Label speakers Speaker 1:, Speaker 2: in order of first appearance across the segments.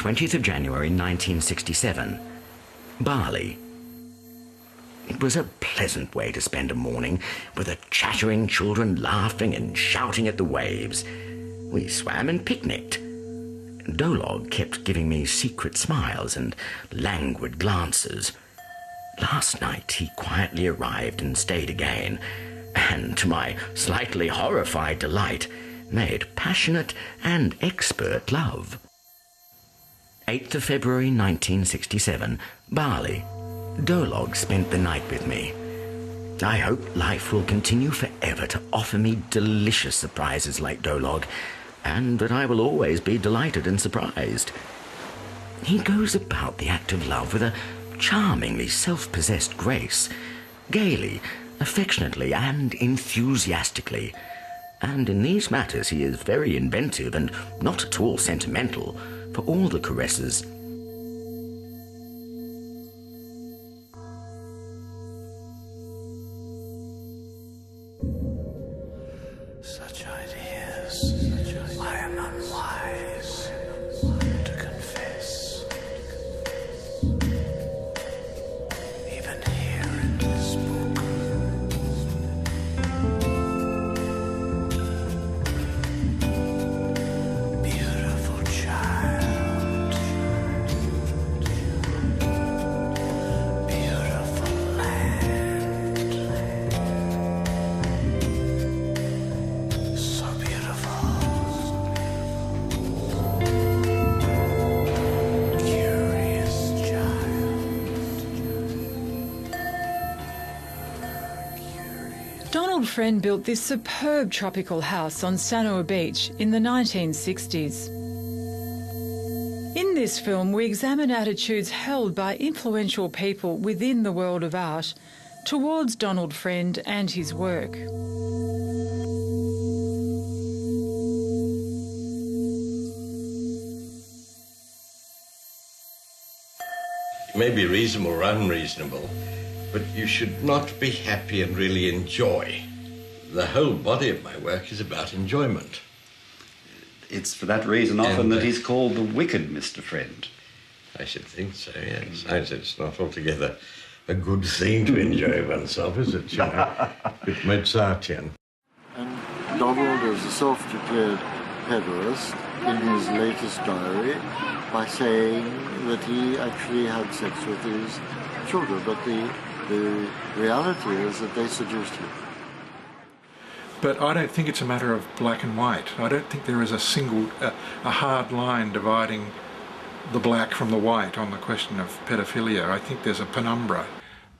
Speaker 1: 20th of January 1967. Bali. It was a pleasant way to spend a morning, with the chattering children laughing and shouting at the waves. We swam and picnicked. Dolog kept giving me secret smiles and languid glances. Last night he quietly arrived and stayed again, and to my slightly horrified delight, made passionate and expert love. 8th of February 1967, Bali. Dolog spent the night with me. I hope life will continue forever to offer me delicious surprises like Dolog, and that I will always be delighted and surprised. He goes about the act of love with a charmingly self-possessed grace, gaily, affectionately and enthusiastically, and in these matters he is very inventive and not at all sentimental, for all the caresses.
Speaker 2: Such ideas, I am unwise to confess. Even here in this book. Beautiful child. Beautiful land. So beautiful. Curious child.
Speaker 3: Donald Friend built this superb tropical house on Sanur Beach in the 1960s. In this film, we examine attitudes held by influential people within the world of art towards Donald Friend and his work.
Speaker 4: You may be reasonable or unreasonable, but you should not be happy and really enjoy. The whole body of my work is about enjoyment.
Speaker 5: It's for that reason often that he's called the wicked Mr. Friend.
Speaker 4: I should think so, yes. It's not altogether a good thing to enjoy oneself, is it? You know, a bit Mozartian.
Speaker 6: And Donald is a self-declared pederast in his latest diary by saying that he actually had sex with his children, but the reality is that they seduced him.
Speaker 7: But I don't think it's a matter of black and white. I don't think there is a hard line dividing the black from the white on the question of pedophilia. I think there's a penumbra.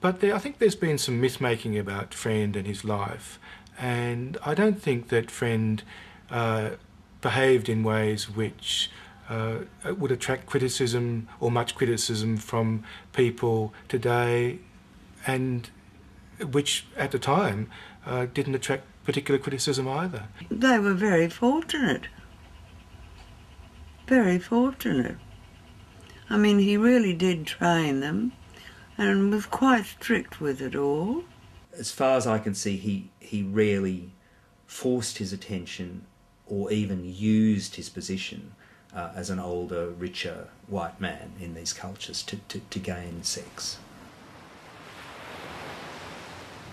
Speaker 8: But I think there's been some myth-making about Friend and his life, and I don't think that Friend behaved in ways which would attract criticism, or much criticism, from people today, and which at the time didn't attract particular criticism either.
Speaker 9: They were very fortunate. Very fortunate. I mean, he really did train them and was quite strict with it all.
Speaker 10: As far as I can see, he rarely forced his attention or even used his position as an older, richer white man in these cultures to gain sex.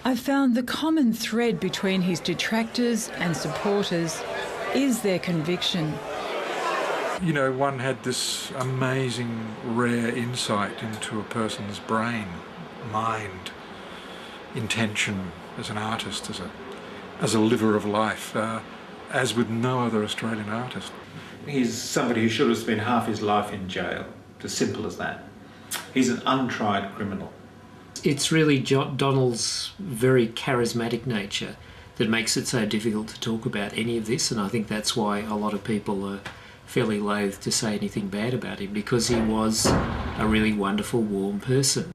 Speaker 3: I found the common thread between his detractors and supporters is their conviction.
Speaker 7: You know, one had this amazing, rare insight into a person's brain, mind, intention as an artist, as a liver of life, as with no other Australian artist.
Speaker 11: He's somebody who should have spent half his life in jail. It's as simple as that. He's an untried criminal.
Speaker 12: It's really Donald's very charismatic nature that makes it so difficult to talk about any of this, and I think that's why a lot of people are fairly loath to say anything bad about him, because he was a really wonderful, warm person.